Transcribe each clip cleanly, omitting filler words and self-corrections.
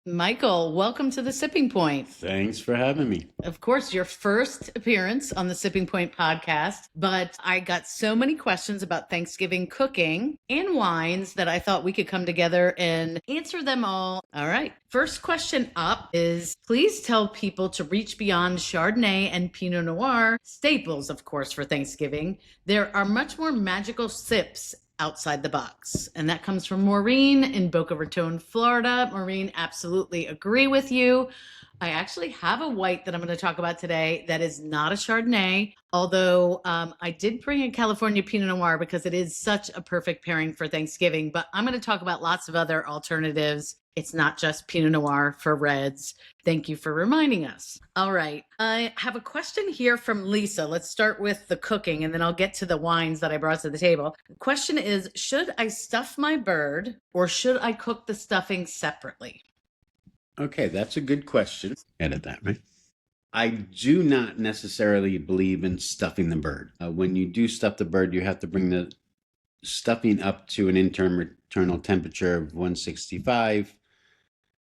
Michael, welcome to the Sipping Point. Thanks for having me. Of course, your first appearance on the Sipping Point podcast, but I got so many questions about Thanksgiving cooking and wines that I thought we could come together and answer them all. All right. First question up is please tell people to reach beyond Chardonnay and Pinot Noir, staples, of course, for Thanksgiving. There are much more magical sips outside the box. And that comes from Maureen in Boca Raton, Florida. Maureen, absolutely agree with you. I actually have a white that I'm going to talk about today that is not a Chardonnay, although I did bring a California Pinot Noir because it is such a perfect pairing for Thanksgiving. But I'm going to talk about lots of other alternatives. It's not just Pinot Noir for reds. Thank you for reminding us. All right. I have a question here from Lisa. Let's start with the cooking and then I'll get to the wines that I brought to the table. The question is, should I stuff my bird or should I cook the stuffing separately? Okay, that's a good question. Edit that, right? I do not necessarily believe in stuffing the bird. When you do stuff the bird, you have to bring the stuffing up to an internal temperature of 165.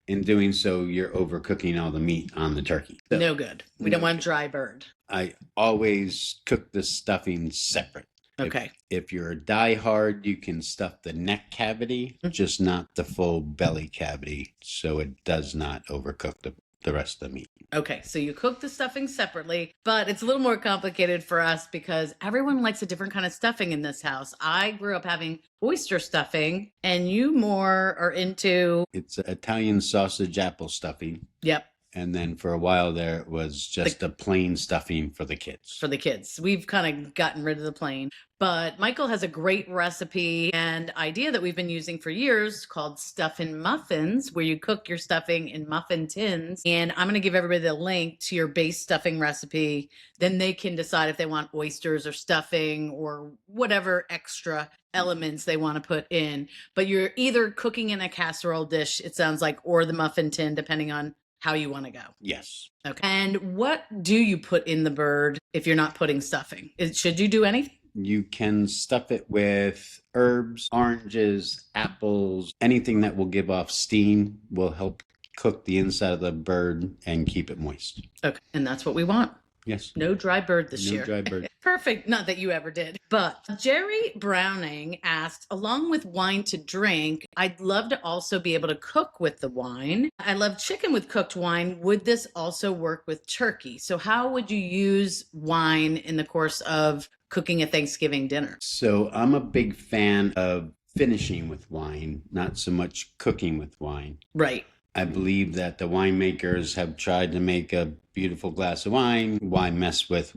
In doing so, you're overcooking all the meat on the turkey. So, no good. We don't want dry bird. I always cook the stuffing separate. Okay. If you're a diehard, you can stuff the neck cavity, just not the full belly cavity, so it does not overcook the rest of the meat. Okay, so you cook the stuffing separately, but it's a little more complicated for us because everyone likes a different kind of stuffing in this house. I grew up having oyster stuffing, and you more are into... It's Italian sausage apple stuffing. Yep. And then for a while there, it was just a plain stuffing for the kids. For the kids. We've kind of gotten rid of the plain. But Michael has a great recipe and idea that we've been using for years called stuffing muffins, where you cook your stuffing in muffin tins. And I'm going to give everybody the link to your base stuffing recipe. Then they can decide if they want oysters or stuffing or whatever extra elements they want to put in. But you're either cooking in a casserole dish, it sounds like, or the muffin tin, depending on how you want to go. Yes. Okay. And what do you put in the bird if you're not putting stuffing? Should you do anything? You can stuff it with herbs, oranges, apples, anything that will give off steam will help cook the inside of the bird and keep it moist. Okay. And that's what we want. Yes. No dry bird this year. No dry bird. Perfect. Not that you ever did. But Jerry Browning asked, along with wine to drink, I'd love to also be able to cook with the wine. I love chicken with cooked wine. Would this also work with turkey? So how would you use wine in the course of cooking a Thanksgiving dinner? So I'm a big fan of finishing with wine, not so much cooking with wine. Right. I believe that the winemakers have tried to make a beautiful glass of wine. Why mess with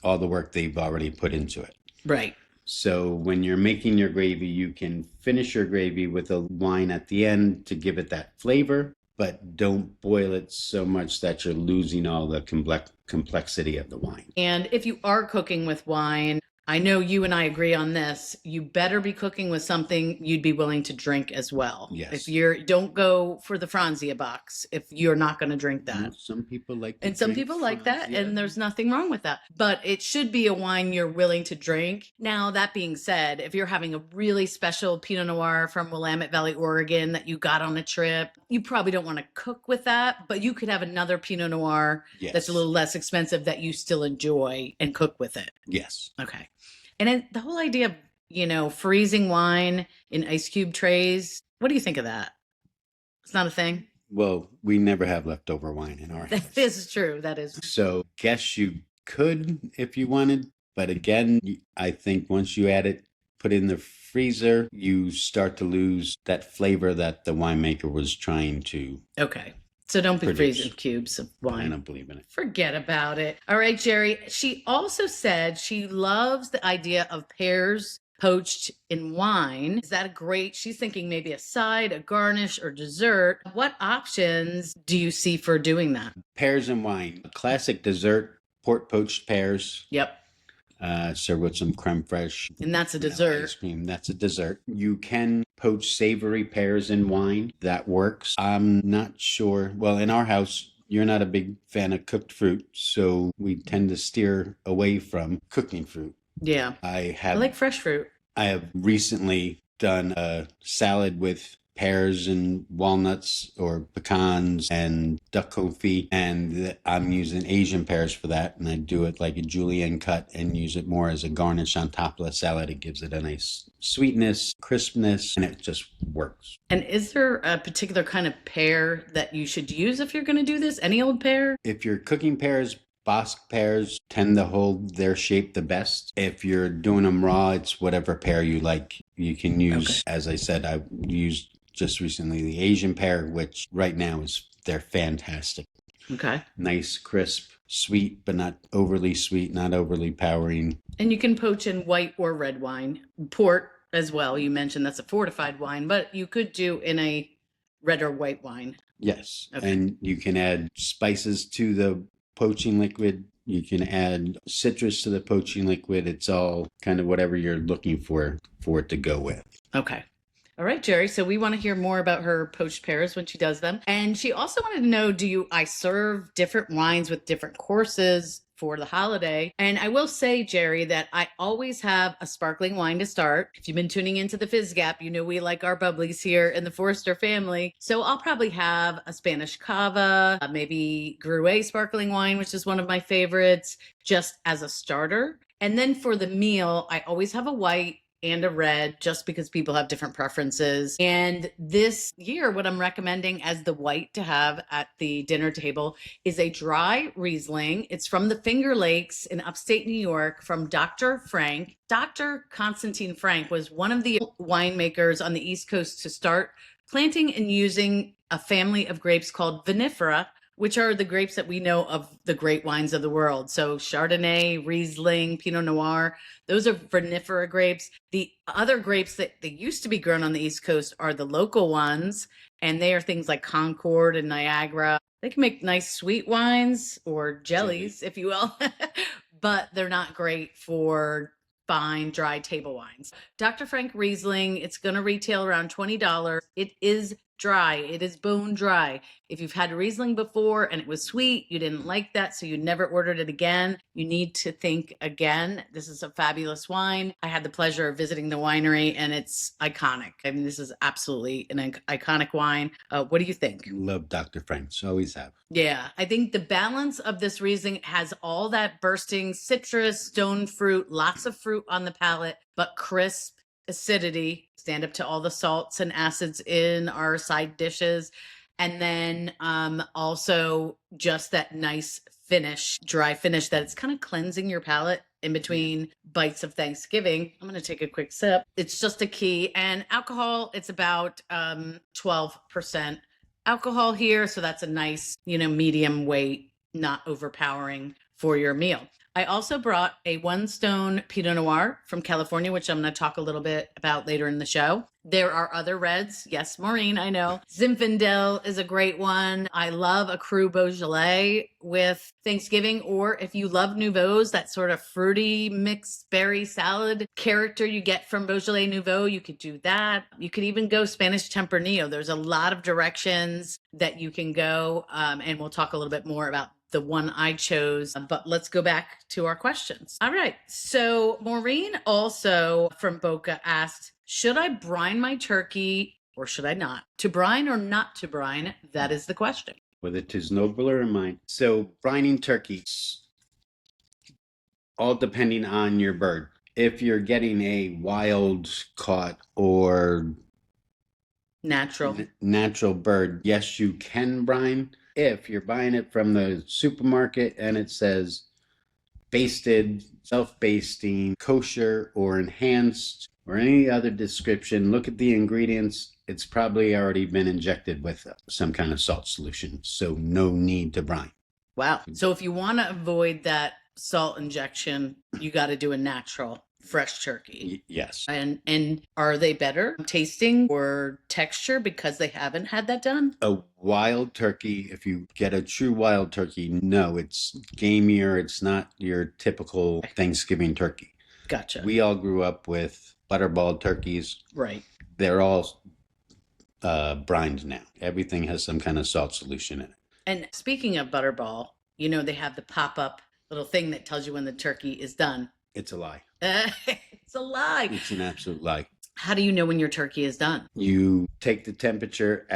all the work they've already put into it? Right. So when you're making your gravy, you can finish your gravy with a wine at the end to give it that flavor, but don't boil it so much that you're losing all the complexity of the wine. And if you are cooking with wine, I know you and I agree on this. You better be cooking with something you'd be willing to drink as well. Yes. Don't go for the Franzia box if you're not going to drink that. Well, some people like and some people like that, Franzia. and there's nothing wrong with that. But it should be a wine you're willing to drink. Now, that being said, if you're having a really special Pinot Noir from Willamette Valley, Oregon that you got on a trip, you probably don't want to cook with that, but you could have another Pinot Noir that's a little less expensive that you still enjoy and cook with it. Yes. Okay. And the whole idea of, freezing wine in ice cube trays, what do you think of that? It's not a thing? Well, we never have leftover wine in our house. That is true. That is. So guess you could if you wanted. But again, I think once you add it, put it in the freezer, you start to lose that flavor that the winemaker was trying to. Okay. So don't be freezing cubes of wine. I don't believe in it. Forget about it. All right, Jerry. She also said she loves the idea of pears poached in wine. Is that great? She's thinking maybe a side, a garnish, or dessert. What options do you see for doing that? Pears and wine. A classic dessert, port poached pears. Yep. Served with some creme fraiche. And that's a dessert. Ice cream. That's a dessert. You can poach savory pears in wine. That works. I'm not sure. Well, in our house, you're not a big fan of cooked fruit, so we tend to steer away from cooking fruit. Yeah. I like fresh fruit. I have recently done a salad with pears and walnuts or pecans and duck confit, and I'm using Asian pears for that, and I do it like a julienne cut and use it more as a garnish on top of the salad. It gives it a nice sweetness, crispness, and it just works. And is there a particular kind of pear that you should use if you're going to do this? Any old pear? If you're cooking pears, Bosc pears tend to hold their shape the best. If you're doing them raw, it's whatever pear you like. You can use, as I said, I used just recently the Asian pear, which right now they're fantastic. Okay. Nice, crisp, sweet, but not overly sweet, not overly powering. And you can poach in white or red wine. Port as well. You mentioned that's a fortified wine, but you could do in a red or white wine. Yes. Okay. And you can add spices to the poaching liquid. You can add citrus to the poaching liquid. It's all kind of whatever you're looking for it to go with. Okay. All right, Jerry. So we want to hear more about her poached pears when she does them. And she also wanted to know, I serve different wines with different courses for the holiday? And I will say, Jerry, that I always have a sparkling wine to start. If you've been tuning into the Fizz Gap, you know we like our bubblies here in the Forster family. So I'll probably have a Spanish cava, maybe Gruet sparkling wine, which is one of my favorites, just as a starter. And then for the meal, I always have a white and a red, just because people have different preferences. And this year, what I'm recommending as the white to have at the dinner table is a dry Riesling. It's from the Finger Lakes in upstate New York from Dr. Frank. Dr. Constantine Frank was one of the winemakers on the East Coast to start planting and using a family of grapes called vinifera, which are the grapes that we know of the great wines of the world. So Chardonnay, Riesling, Pinot Noir, those are vinifera grapes. The other grapes that they used to be grown on the East Coast are the local ones, and they are things like Concord and Niagara. They can make nice sweet wines or jellies, if you will, but they're not great for fine, dry table wines. Dr. Frank Riesling, it's going to retail around $20. It is dry. It is bone dry. If you've had Riesling before and it was sweet, you didn't like that, so you never ordered it again, you need to think again. This is a fabulous wine. I had the pleasure of visiting the winery, and it's iconic. I mean, this is absolutely an iconic wine. What do you think? Love Dr. Frank's. Always have. Yeah, I think the balance of this Riesling has all that bursting citrus, stone fruit, lots of fruit on the palate, but crisp acidity, stand up to all the salts and acids in our side dishes. And then also just that nice finish, dry finish that it's kind of cleansing your palate in between bites of Thanksgiving. I'm going to take a quick sip. It's just a key. And alcohol, it's about 12% alcohol here. So that's a nice, medium weight, not overpowering for your meal. I also brought a One Stone Pinot Noir from California, which I'm going to talk a little bit about later in the show. There are other reds. Yes, Maureen, I know. Zinfandel is a great one. I love a Cru Beaujolais with Thanksgiving, or if you love Nouveaux, that sort of fruity mixed berry salad character you get from Beaujolais Nouveau, you could do that. You could even go Spanish Tempranillo. There's a lot of directions that you can go, and we'll talk a little bit more about the one I chose, but let's go back to our questions. All right. So Maureen also from Boca asked, should I brine my turkey or should I not? To brine or not to brine? That is the question. Whether 'tis nobler in mind. So brining turkeys, all depending on your bird. If you're getting a wild caught or natural bird, yes, you can brine. If you're buying it from the supermarket and it says basted, self-basting, kosher, or enhanced, or any other description, look at the ingredients. It's probably already been injected with some kind of salt solution, so no need to brine. Wow. So if you want to avoid that salt injection, you got to do a natural fresh turkey. Yes. And are they better tasting or texture because they haven't had that done? A wild turkey, if you get a true wild turkey, no, it's gamier. It's not your typical Thanksgiving turkey. Gotcha. We all grew up with butterball turkeys. Right. They're all brined now. Everything has some kind of salt solution in it. And speaking of butterball, they have the pop-up little thing that tells you when the turkey is done. It's a lie. It's a lie. It's an absolute lie. How do you know when your turkey is done? You take the temperature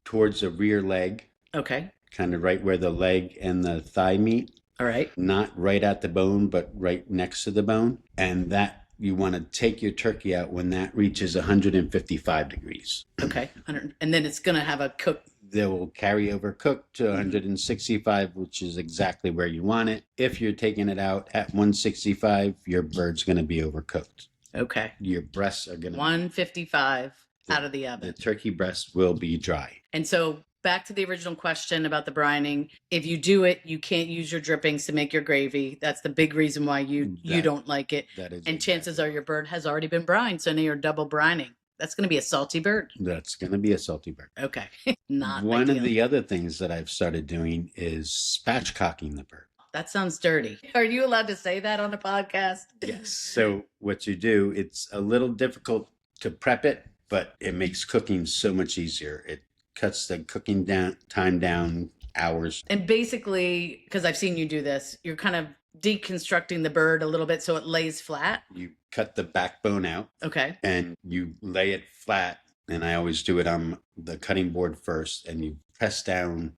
towards the rear leg, Okay. kind of right where the leg and the thigh meet. All right. Not right at the bone, but right next to the bone. And that you want to take your turkey out when that reaches 155 degrees. Okay. And then it's going to have a cook. They will carry over cook to 165, which is exactly where you want it. If you're taking it out at 165, your bird's going to be overcooked. Okay. Your breasts are going to 155 out of the oven. The turkey breast will be dry. And so back to the original question about the brining. If you do it, you can't use your drippings to make your gravy. That's the big reason why you don't like it. That is, and chances are your bird has already been brined, so now you're double brining. That's going to be a salty bird. That's going to be a salty bird. Okay. Not One ideal. of the other things that I've started doing is spatchcocking the bird. That sounds dirty. Are you allowed to say that on a podcast? Yes. So what you do, it's a little difficult to prep it, but it makes cooking so much easier. It cuts the cooking time down hours. And basically, because I've seen you do this, you're kind of deconstructing the bird a little bit so it lays flat. You cut the backbone out. Okay. And you lay it flat. And I always do it on the cutting board first. And you press down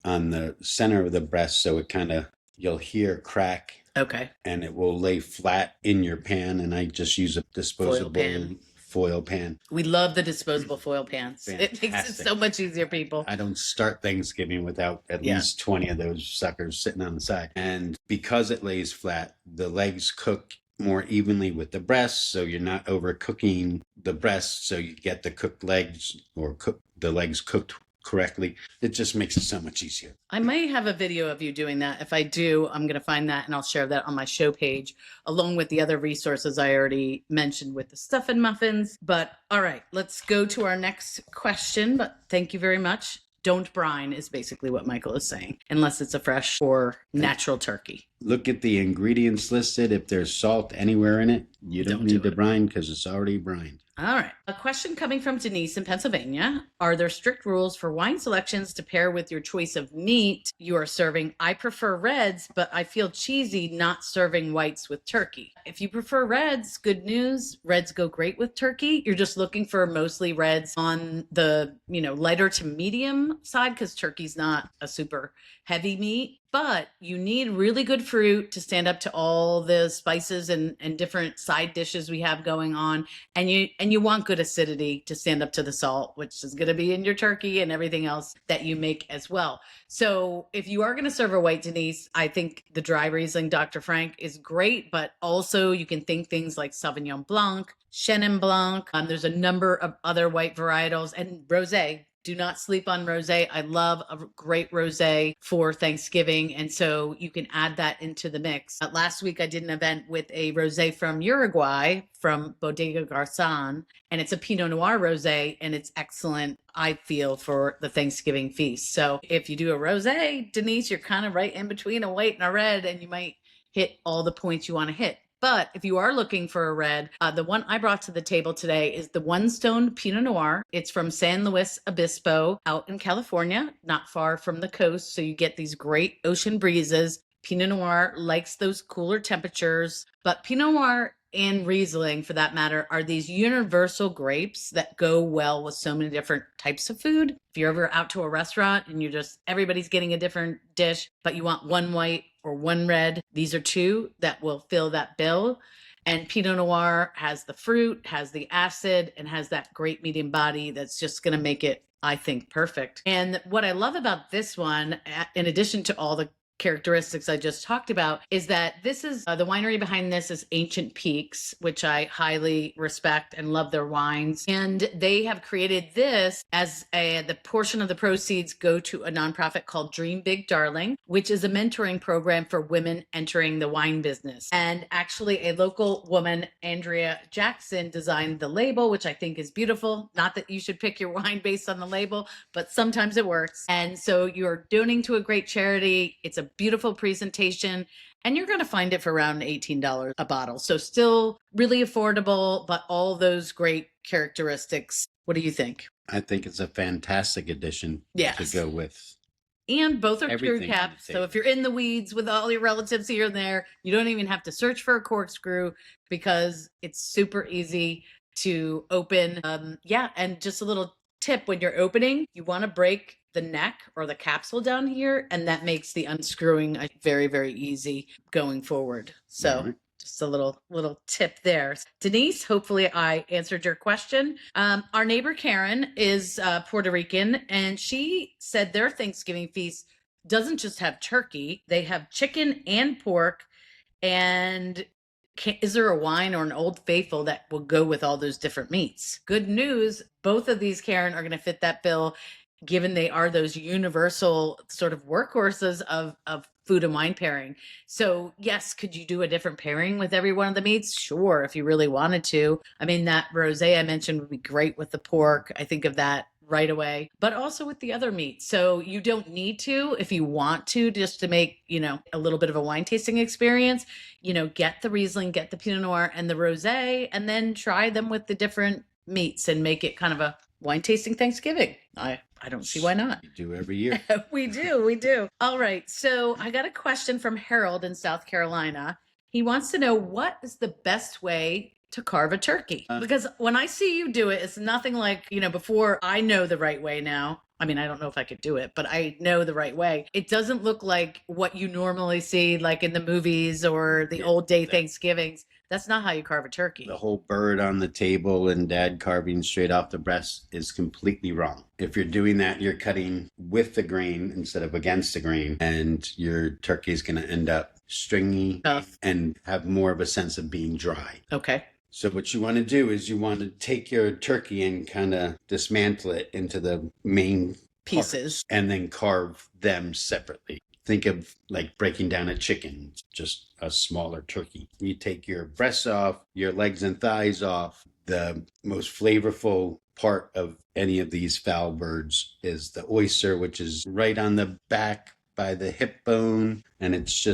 on the center of the breast so it kind of, you'll hear crack. Okay. And it will lay flat in your pan. And I just use a disposable foil pan. We love the disposable foil pans. Fantastic. It makes it so much easier, people. I don't start Thanksgiving without at least 20 of those suckers sitting on the side. And because it lays flat, the legs cook more evenly with the breasts, so you're not overcooking the breasts, so you get the cooked legs or the legs cooked correctly. It just makes it so much easier. I might have a video of you doing that. If I do, I'm going to find that and I'll share that on my show page, along with the other resources I already mentioned with the stuff and muffins. But all right, let's go to our next question. But thank you very much. Don't brine is basically what Michael is saying, unless it's a fresh or natural turkey. Look at the ingredients listed. If there's salt anywhere in it, you don't need to brine because it's already brined. All right. A question coming from Denise in Pennsylvania. Are there strict rules for wine selections to pair with your choice of meat you are serving? I prefer reds, but I feel cheesy not serving whites with turkey. If you prefer reds, good news. Reds go great with turkey. You're just looking for mostly reds on the, lighter to medium side because turkey's not a super heavy meat. But you need really good fruit to stand up to all the spices and different side dishes we have going on. And you want good acidity to stand up to the salt, which is going to be in your turkey and everything else that you make as well. So if you are going to serve a white, Denise, I think the dry Riesling Dr. Frank is great, but also you can think things like Sauvignon Blanc, Chenin Blanc. There's a number of other white varietals and rosé. Do not sleep on rosé. I love a great rosé for Thanksgiving. And so you can add that into the mix. Last week, I did an event with a rosé from Uruguay from Bodega Garzon, and it's a Pinot Noir rosé, and it's excellent, I feel, for the Thanksgiving feast. So if you do a rosé, Denise, you're kind of right in between a white and a red, and you might hit all the points you want to hit. But if you are looking for a red, the one I brought to the table today is the One Stone Pinot Noir. It's from San Luis Obispo out in California, not far from the coast. So you get these great ocean breezes. Pinot Noir likes those cooler temperatures, but Pinot Noir and Riesling, for that matter, are these universal grapes that go well with so many different types of food. If you're ever out to a restaurant and everybody's getting a different dish, but you want one white or one red, these are two that will fill that bill. And Pinot Noir has the fruit, has the acid, and has that great medium body that's just going to make it, I think, perfect. And what I love about this one, in addition to all the characteristics I just talked about, is that this is the winery behind this is Ancient Peaks, which I highly respect and love their wines. And they have created this as the portion of the proceeds go to a nonprofit called Dream Big Darling, which is a mentoring program for women entering the wine business. And actually a local woman, Andrea Jackson, designed the label, which I think is beautiful. Not that you should pick your wine based on the label, but sometimes it works. And so you're donating to a great charity. It's a beautiful presentation, and you're going to find it for around $18 a bottle. So still really affordable, but all those great characteristics. What do you think? I think it's a fantastic addition to go with And both are pure Everything on cap. the So if you're in the weeds with all your relatives here and there, you don't even have to search for a corkscrew because it's super easy to open. Yeah. And just a little tip, when you're opening, you want to break the neck or the capsule down here. And that makes the unscrewing very, very easy going forward. So Right. just a little tip there. Denise, hopefully I answered your question. Our neighbor Karen is Puerto Rican, and she said their Thanksgiving feast doesn't just have turkey, they have chicken and pork. And is there a wine or an Old Faithful that will go with all those different meats? Good news, both of these, Karen, are going to fit that bill, given they are those universal sort of workhorses of food and wine pairing. So yes, could you do a different pairing with every one of the meats? Sure, if you really wanted to. I mean, that rosé I mentioned would be great with the pork. I think of that right away, but also with the other meats. So you don't need to, if you want to, just to make, a little bit of a wine tasting experience, get the Riesling, get the Pinot Noir and the rosé, and then try them with the different meats and make it kind of a wine tasting Thanksgiving. I don't see why not. We do every year. We do. All right. So I got a question from Harold in South Carolina. He wants to know, what is the best way to carve a turkey? Because when I see you do it, it's nothing like, before. I know the right way now. I mean, I don't know if I could do it, but I know the right way. It doesn't look like what you normally see, like in the movies or the old day Thanksgivings. That's not how you carve a turkey. The whole bird on the table and dad carving straight off the breast is completely wrong. If you're doing that, you're cutting with the grain instead of against the grain, and your turkey is going to end up stringy and have more of a sense of being dry. Okay. So what you want to do is you want to take your turkey and kind of dismantle it into the main pieces and then carve them separately. Think of like breaking down a chicken, just a smaller turkey. You take your breasts off, your legs and thighs off. The most flavorful part of any of these fowl birds is the oyster, which is right on the back by the hip bone. And it's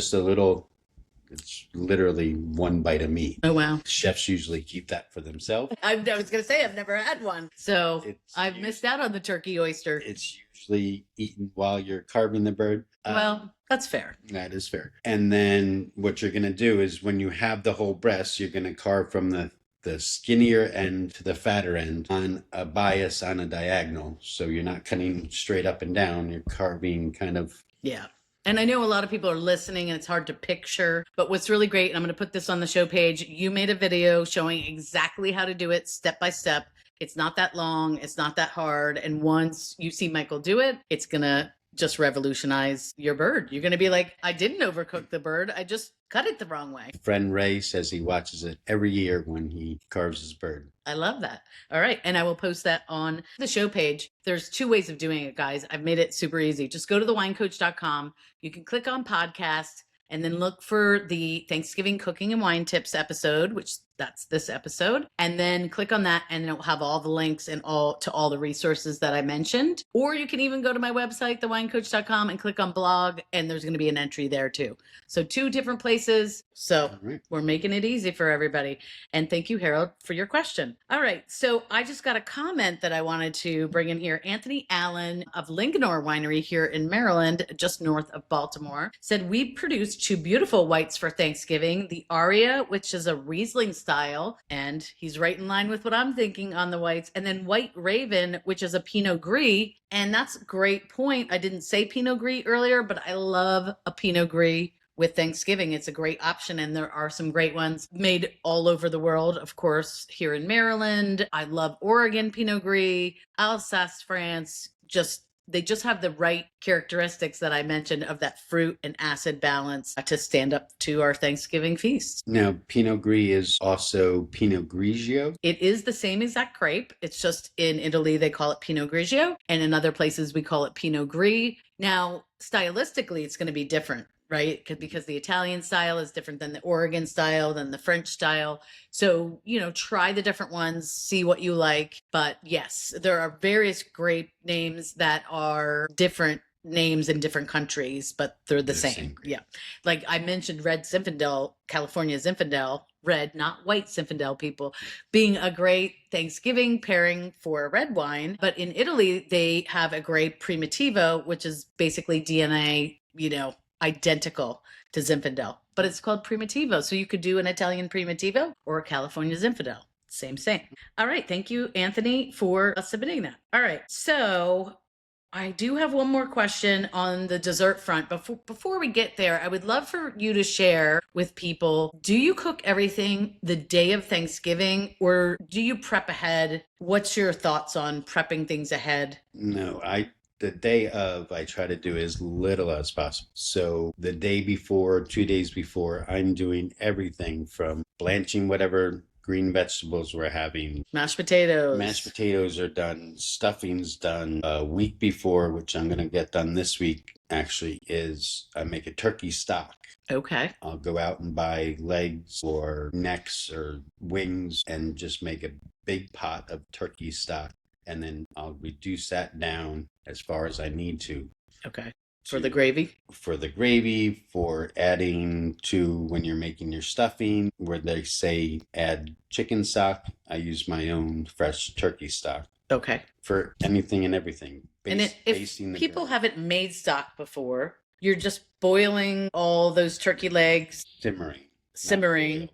literally one bite of meat. Oh, wow. Chefs usually keep that for themselves. I was going to say, I've never had one. So I've missed out on the turkey oyster. It's usually eaten while you're carving the bird. Well, that's fair. That is fair. And then what you're going to do is when you have the whole breast, you're going to carve from the skinnier end to the fatter end on a bias on a diagonal. So you're not cutting straight up and down. You're carving kind of. Yeah. And I know a lot of people are listening and it's hard to picture, but what's really great, and I'm going to put this on the show page, you made a video showing exactly how to do it step by step. It's not that long. It's not that hard. And once you see Michael do it, it's going to just revolutionize your bird. You're going to be like, I didn't overcook the bird. I just cut it the wrong way. Friend Ray says he watches it every year when he carves his bird. I love that. All right. And I will post that on the show page. There's 2 ways of doing it, guys. I've made it super easy. Just go to thewinecoach.com. You can click on podcast and then look for the Thanksgiving cooking and wine tips episode, which that's this episode. And then click on that and it'll have all the links and all the resources that I mentioned. Or you can even go to my website, thewinecoach.com, and click on blog, and there's going to be an entry there too. So 2 different places. So we're making it easy for everybody. And thank you, Harold, for your question. All right. So I just got a comment that I wanted to bring in here. Anthony Allen of Linganore Winery here in Maryland, just north of Baltimore, said, we produced 2 beautiful whites for Thanksgiving. The Aria, which is a Riesling style, and he's right in line with what I'm thinking on the whites, and then White Raven, which is a Pinot Gris. And that's a great point. I didn't say Pinot Gris earlier, but I love a Pinot Gris with Thanksgiving. It's a great option, and there are some great ones made all over the world. Of course, here in Maryland, I love Oregon Pinot Gris, Alsace, France. They just have the right characteristics that I mentioned of that fruit and acid balance to stand up to our Thanksgiving feast. Now, Pinot Gris is also Pinot Grigio. It is the same exact grape. It's just in Italy, they call it Pinot Grigio. And in other places, we call it Pinot Gris. Now, stylistically, it's going to be different, right? Because the Italian style is different than the Oregon style, than the French style. So, try the different ones, see what you like. But yes, there are various grape names that are different names in different countries, but they're the same. Yeah. Like I mentioned red Zinfandel, California Zinfandel, red, not white Zinfandel people, being a great Thanksgiving pairing for red wine. But in Italy, they have a great Primitivo, which is basically DNA, identical to Zinfandel, but it's called Primitivo. So you could do an Italian Primitivo or a California Zinfandel. Same. All right. Thank you, Anthony, for submitting that. All right. So I do have one more question on the dessert front. Before we get there, I would love for you to share with people, do you cook everything the day of Thanksgiving or do you prep ahead? What's your thoughts on prepping things ahead? No, the day of, I try to do as little as possible. So the day before, 2 days before, I'm doing everything from blanching whatever green vegetables we're having. Mashed potatoes. Mashed potatoes are done. Stuffing's done. A week before, which I'm going to get done this week, actually, is I make a turkey stock. Okay. I'll go out and buy legs or necks or wings and just make a big pot of turkey stock. And then I'll reduce that down as far as I need to. Okay. For the gravy? For the gravy, for adding to when you're making your stuffing, where they say add chicken stock, I use my own fresh turkey stock. Okay. For anything and everything. If people haven't made stock before, you're just boiling all those turkey legs. Simmering.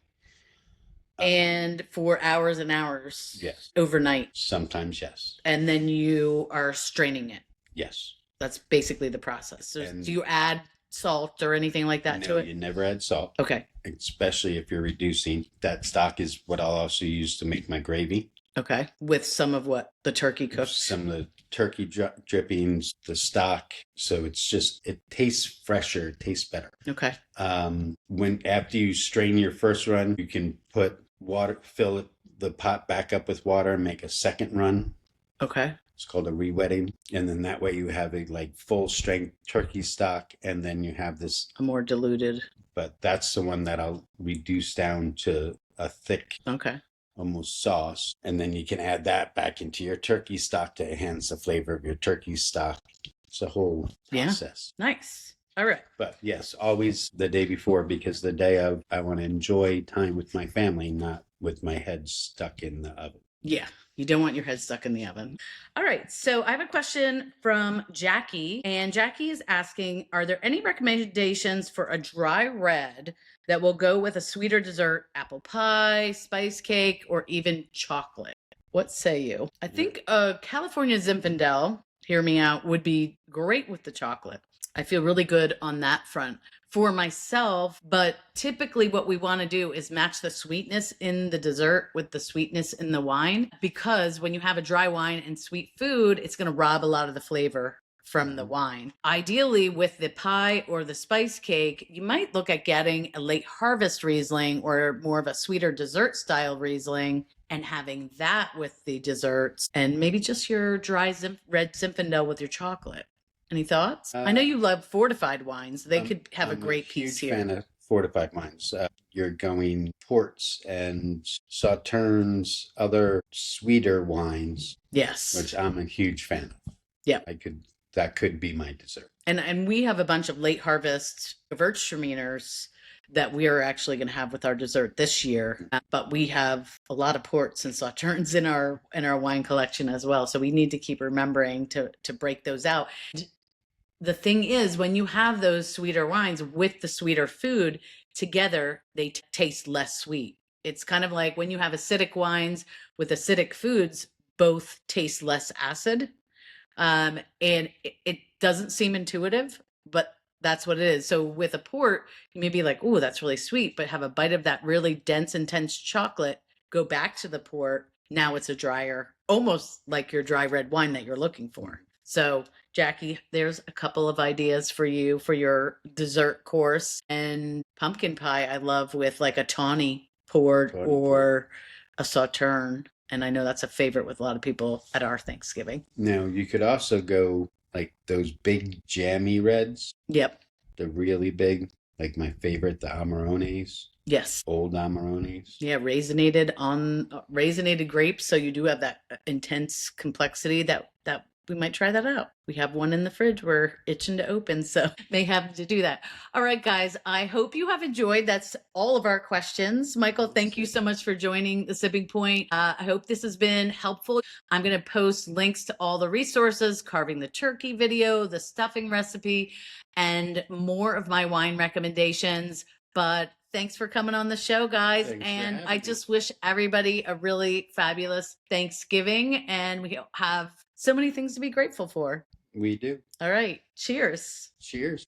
And for hours and hours. Yes. Overnight. Sometimes, yes. And then you are straining it. Yes. That's basically the process. So do you add salt or anything like that to it? No, you never add salt. Okay. Especially if you're reducing. That stock is what I'll also use to make my gravy. Okay. With some of what the turkey cooks? Some of the turkey drippings, the stock. So it tastes fresher, it tastes better. Okay. After you strain your first run, you can put water, fill the pot back up with water and make a second run. Okay. It's called a re-wetting. And then that way you have a full strength turkey stock. And then you have this. A more diluted. But that's the one that I'll reduce down to a thick. Okay. Almost sauce. And then you can add that back into your turkey stock to enhance the flavor of your turkey stock. It's a whole process. Yeah. Nice. All right. But yes, always the day before, because the day of, I want to enjoy time with my family, not with my head stuck in the oven. Yeah. You don't want your head stuck in the oven. All right. So I have a question from Jackie. And Jackie is asking, are there any recommendations for a dry red that will go with a sweeter dessert, apple pie, spice cake, or even chocolate? What say you? I think a California Zinfandel, hear me out, would be great with the chocolate. I feel really good on that front for myself, but typically what we want to do is match the sweetness in the dessert with the sweetness in the wine, because when you have a dry wine and sweet food, it's going to rob a lot of the flavor from the wine. Ideally, with the pie or the spice cake, you might look at getting a late harvest Riesling or more of a sweeter dessert style Riesling and having that with the desserts, and maybe just your dry red Zinfandel with your chocolate. Any thoughts? I know you love fortified wines. They could have a great piece here. I'm a huge fan of fortified wines. You're going ports and sauternes, other sweeter wines. Yes. Which I'm a huge fan of. Yeah. That could be my dessert. And we have a bunch of late harvest Gewürztraminers that we are actually going to have with our dessert this year. But we have a lot of ports and sauternes in our wine collection as well. So we need to keep remembering to break those out. The thing is, when you have those sweeter wines with the sweeter food together, they taste less sweet. It's kind of like when you have acidic wines with acidic foods, both taste less acid. And it doesn't seem intuitive, but that's what it is. So with a port, you may be like, oh, that's really sweet, but have a bite of that really dense, intense chocolate, go back to the port. Now it's a drier, almost like your dry red wine that you're looking for. So Jackie, there's a couple of ideas for you for your dessert course. And pumpkin pie, I love with like a tawny port or a sauterne. And I know that's a favorite with a lot of people at our Thanksgiving. Now, you could also go like those big jammy reds. Yep. The really big, like my favorite, the Amarones. Yes. Old Amarones. Yeah, raisinated grapes. So you do have that intense complexity that we might try that out. We have one in the fridge. We're itching to open, so may have to do that. All right, guys, I hope you have enjoyed. That's all of our questions. Michael, thank you so much for joining the Sipping Point. I hope this has been helpful. I'm going to post links to all the resources, carving the turkey video, the stuffing recipe, and more of my wine recommendations. But thanks for coming on the show, guys. Thanks for and having I me. just wish everybody a really fabulous Thanksgiving. And we have so many things to be grateful for. We do. All right. Cheers. Cheers.